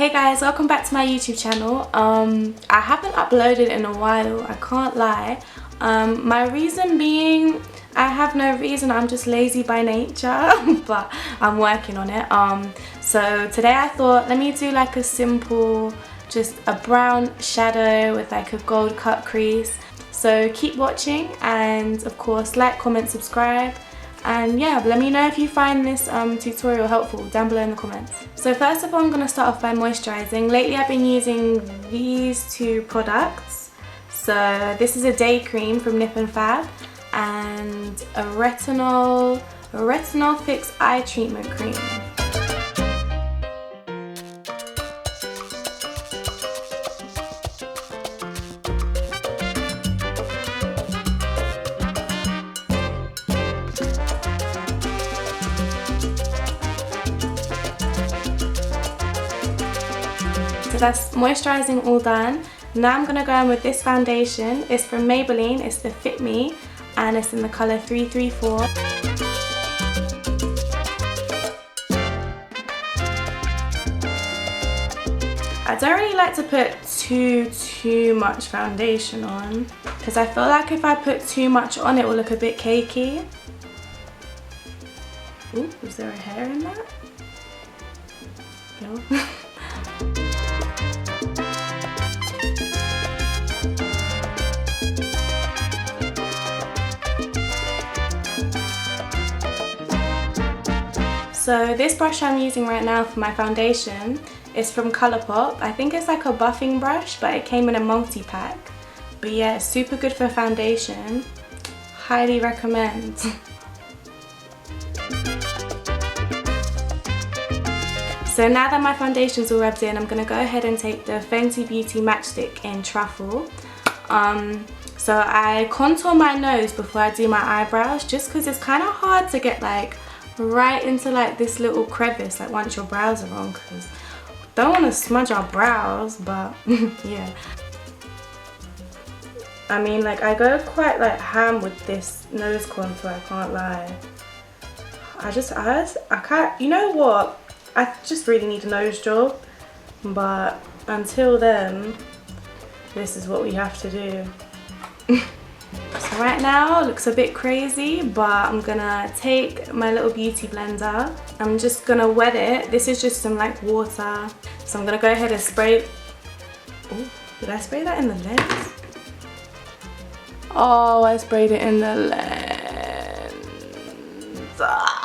Hey guys, welcome back to my YouTube channel. I haven't uploaded in a while, I can't lie. My reason being, I have no reason, I'm just lazy by nature, but I'm working on it. So today I thought, let me do like a simple, just a brown shadow with like a gold cut crease. So keep watching and of course like, comment, subscribe. And yeah, let me know if you find this tutorial helpful down below in the comments. So first of all, I'm going to start off by moisturising. Lately I've been using these two products. So this is a day cream from Nip&Fab and a retinol fix eye treatment cream. So that's moisturising all done. Now I'm going to go in with this foundation. It's from Maybelline, it's the Fit Me and it's in the colour 334. I don't really like to put too much foundation on because I feel like if I put too much on it will look a bit cakey. Ooh, is there a hair in that? No. So this brush I'm using right now for my foundation is from Colourpop. I think it's like a buffing brush, but it came in a multi-pack. But yeah, it's super good for foundation. Highly recommend. So now that my foundation's all rubbed in, I'm going to go ahead and take the Fenty Beauty Matchstick in Truffle. So I contour my nose before I do my eyebrows, just because it's kind of hard to get like right into like this little crevice like once your brows are on, because don't want to smudge our brows, but yeah. I mean, like I go quite like ham with this nose contour, I can't lie. I can't, you know what, I just really need a nose job, but until then this is what we have to do. So right now it looks a bit crazy, but I'm gonna take my little beauty blender. I'm just gonna wet it. This is just some like water. So I'm gonna go ahead and spray. Oh, did I spray that in the lens? Oh, I sprayed it in the lens. Ah.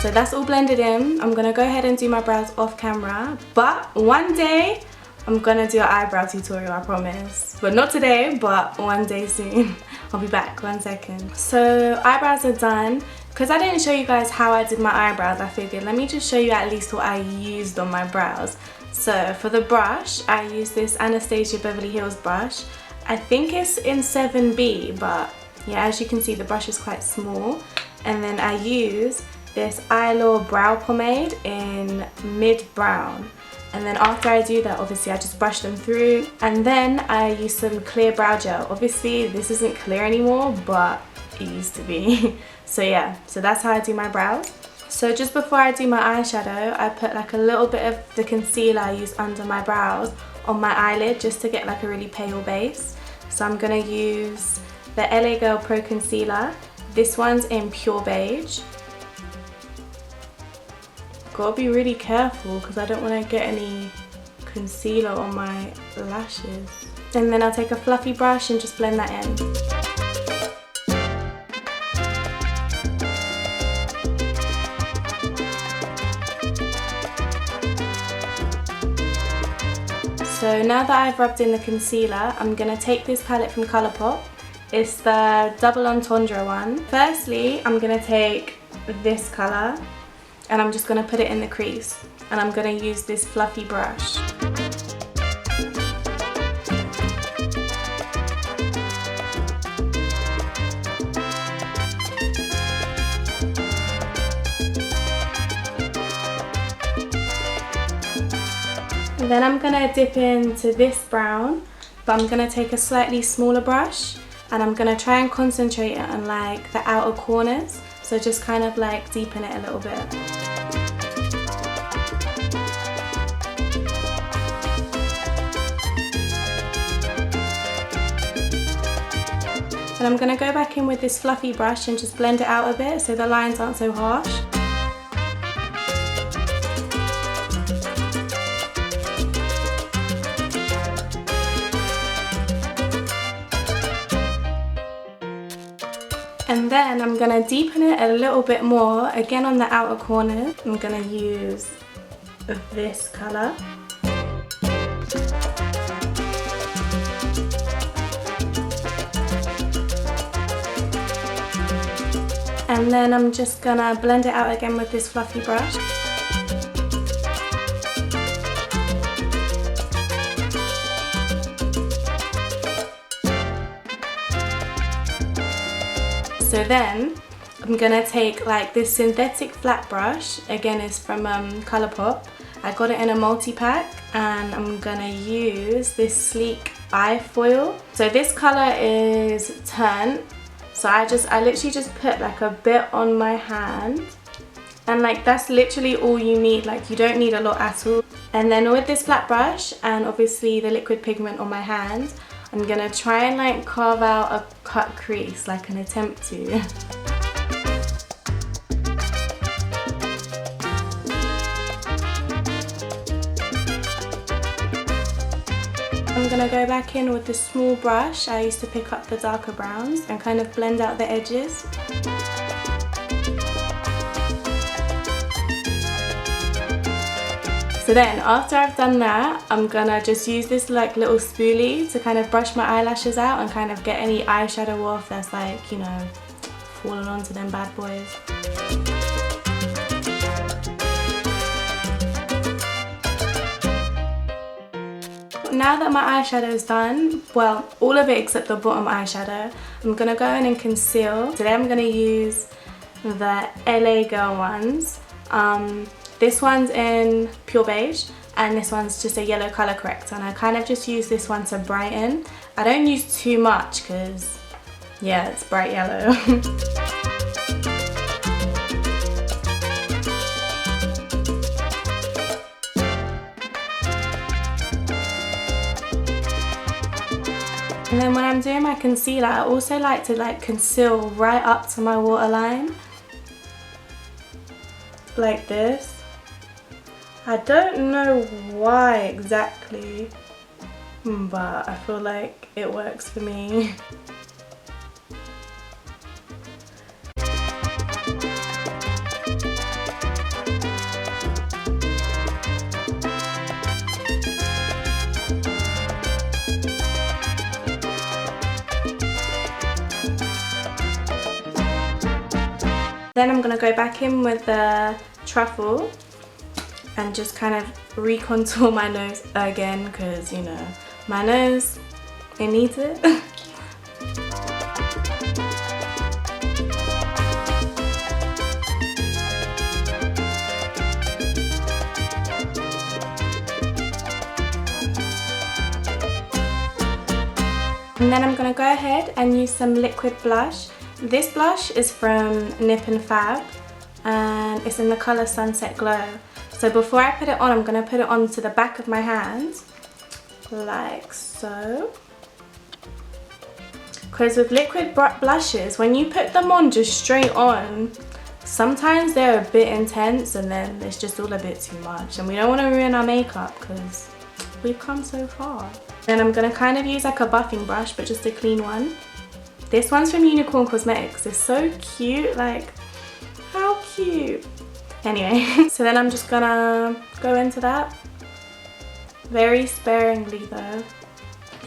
So that's all blended in. I'm gonna go ahead and do my brows off camera, but one day I'm gonna do an eyebrow tutorial, I promise. But not today, but one day soon. I'll be back, 1 second. So eyebrows are done. Because I didn't show you guys how I did my eyebrows, I figured let me just show you at least what I used on my brows. So for the brush, I used this Anastasia Beverly Hills brush. I think it's in 7B, but yeah, as you can see the brush is quite small. And then I use this Eyelaw brow pomade in mid brown, and then after I do that, obviously I just brush them through, and then I use some clear brow gel. Obviously this isn't clear anymore, but it used to be. So yeah, so that's how I do my brows. So just before I do my eyeshadow, I put like a little bit of the concealer I use under my brows on my eyelid just to get like a really pale base. So I'm gonna use the LA Girl Pro Concealer. This one's in pure beige. Gotta be really careful because I don't want to get any concealer on my lashes. And then I'll take a fluffy brush and just blend that in. So now that I've rubbed in the concealer, I'm going to take this palette from Colourpop. It's the double entendre one. Firstly, I'm going to take this colour and I'm just going to put it in the crease, and I'm going to use this fluffy brush. And then I'm going to dip into this brown, but but I'm going to take a slightly smaller brush and I'm going to try and concentrate it on like the outer corners. So just kind of like deepen it a little bit. And I'm going to go back in with this fluffy brush and just blend it out a bit so the lines aren't so harsh. And then I'm going to deepen it a little bit more, again on the outer corner. I'm going to use this colour. And then I'm just going to blend it out again with this fluffy brush. So then I'm gonna take like this synthetic flat brush, again it's from Colourpop. I got it in a multi-pack and I'm gonna use this sleek eye foil. So this colour is Turnt. So I literally just put like a bit on my hand and like that's literally all you need, like you don't need a lot at all. And then with this flat brush and obviously the liquid pigment on my hand, I'm gonna try and like carve out a cut crease, like an attempt to. I'm gonna go back in with this small brush I used to pick up the darker browns and kind of blend out the edges. So then after I've done that, I'm gonna just use this like little spoolie to kind of brush my eyelashes out and kind of get any eyeshadow off that's like, you know, falling onto them bad boys. Now that my eyeshadow is done, well, all of it except the bottom eyeshadow, I'm gonna go in and conceal. Today I'm gonna use the LA Girl ones. This one's in pure beige and this one's just a yellow colour corrector, and I kind of just use this one to brighten. I don't use too much because, yeah, it's bright yellow. And then when I'm doing my concealer, I also like to like conceal right up to my waterline. Like this. I don't know why exactly, but I feel like it works for me. Then I'm going to go back in with the truffle and just kind of recontour my nose again because, you know, my nose, it needs it. And then I'm going to go ahead and use some liquid blush. This blush is from Nip&Fab and it's in the colour Sunset Glow. So before I put it on, I'm going to put it onto the back of my hand, like so. Because with liquid blushes, when you put them on just straight on, sometimes they're a bit intense and then it's just all a bit too much. And we don't want to ruin our makeup because we've come so far. Then I'm going to kind of use like a buffing brush, but just a clean one. This one's from Unicorn Cosmetics. It's so cute, like, how cute. Anyway, so then I'm just gonna go into that. Very sparingly though.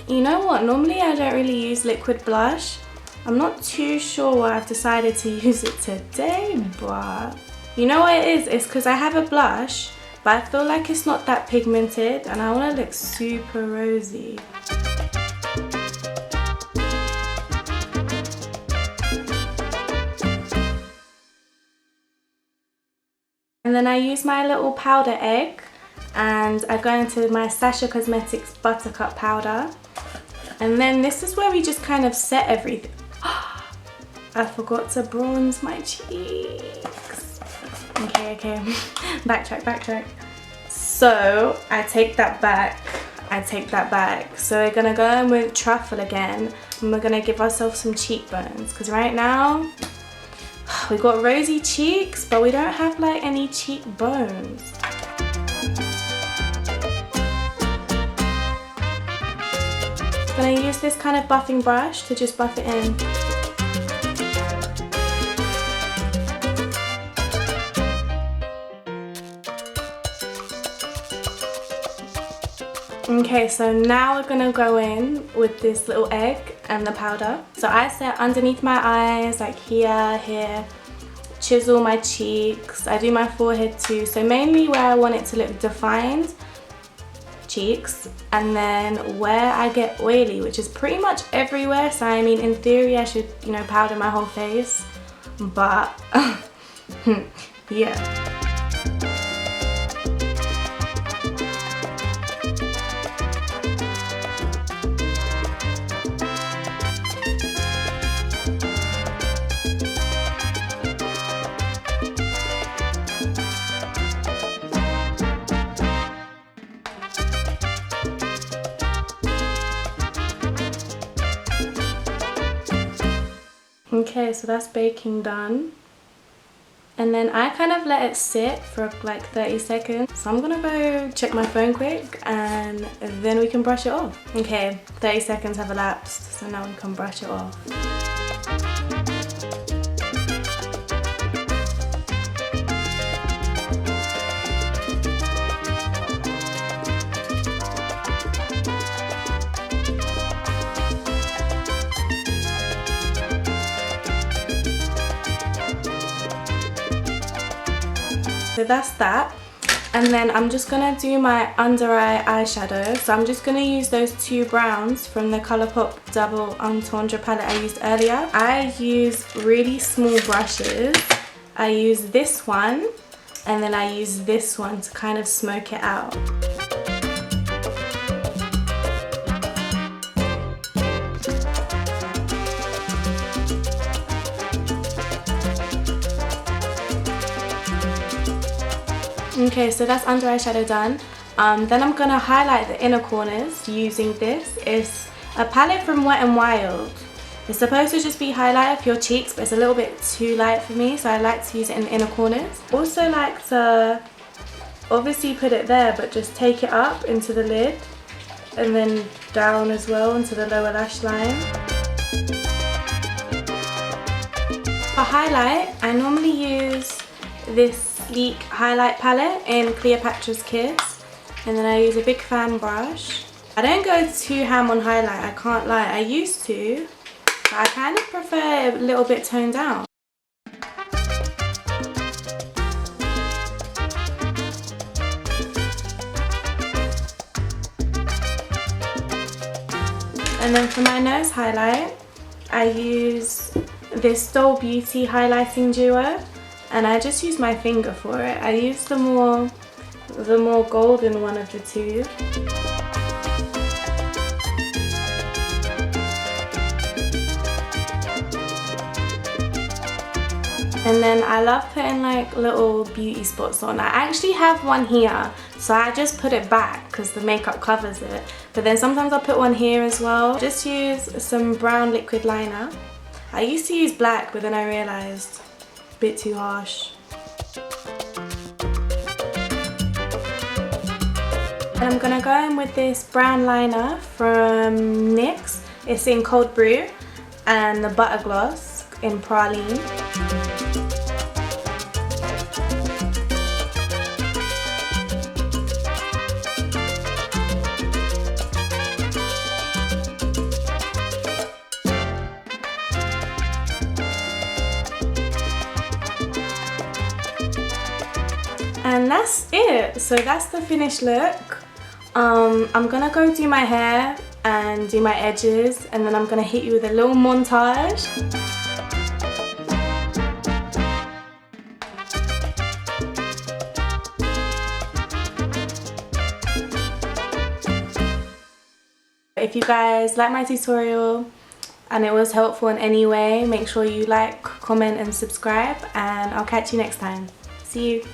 You know what, normally I don't really use liquid blush. I'm not too sure why I've decided to use it today, but you know what it is? It's because I have a blush, but I feel like it's not that pigmented and I want to look super rosy. And then I use my little powder egg and I go into my Sacha Cosmetics Buttercup powder And then this is where we just kind of set everything. I forgot to bronze my cheeks. Okay. Backtrack. So I take that back. So we're gonna go in with truffle again, and we're gonna give ourselves some cheekbones, because right now we got rosy cheeks, but we don't have like any cheekbones. Gonna use this kind of buffing brush to just buff it in. Okay, so now we're gonna go in with this little egg and the powder. So I set underneath my eyes, like here, chisel my cheeks. I do my forehead too. So mainly where I want it to look defined, cheeks, and then where I get oily, which is pretty much everywhere. So I mean, in theory, I should, you know, powder my whole face, but yeah. Okay, so that's baking done. And then I kind of let it sit for like 30 seconds. So I'm gonna go check my phone quick and then we can brush it off. Okay, 30 seconds have elapsed, so now we can brush it off. So that's that, and then I'm just gonna do my under eye eyeshadow. So I'm just gonna use those two browns from the Colourpop double entendre palette I used earlier. I use really small brushes. I use this one and then I use this one to kind of smoke it out. Okay, so that's under eye shadow done. Then I'm gonna highlight the inner corners using this. It's a palette from Wet n Wild. It's supposed to just be highlighter for your cheeks, but it's a little bit too light for me, so I like to use it in the inner corners. Also like to obviously put it there, but just take it up into the lid and then down as well into the lower lash line. For highlight, I normally use this sleek highlight palette in Cleopatra's Kiss, and then I use a big fan brush. I don't go too ham on highlight, I can't lie. I used to, but I kind of prefer it a little bit toned down. And then for my nose highlight, I use this Stole Beauty highlighting duo, and I just use my finger for it. I use the more golden one of the two. And then I love putting like little beauty spots on. I actually have one here, so I just put it back because the makeup covers it. But then sometimes I'll put one here as well. Just use some brown liquid liner. I used to use black, but then I realised bit too harsh. And I'm gonna go in with this brown liner from NYX. It's in Cold Brew, and the buttergloss in Praline. And that's it. So that's the finished look. I'm gonna go do my hair and do my edges, and then I'm gonna hit you with a little montage. If if you guys like my tutorial and it was helpful in any way, make sure you like, comment and subscribe, and I'll catch you next time. See you.